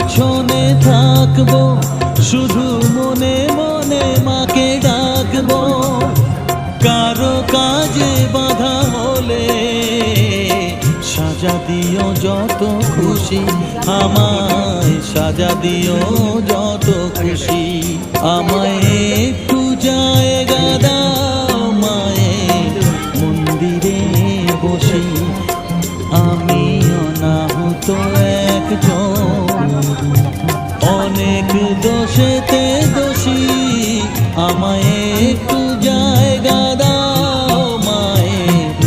পিছনে থাকবো, শুধু মনে মনে মাকে ডাকবো। কারো কাজে বাধা হলে সাজা দিও যত খুশি, আমায় সাজা দিও যত খুশি। আমায় একটু জায়গা দাও মায়ের মন্দিরে বসি, আমি অনাহুত একজন, অনেক দোষেতে দোষী। আমায় একটু জায়গা দাও মায়ের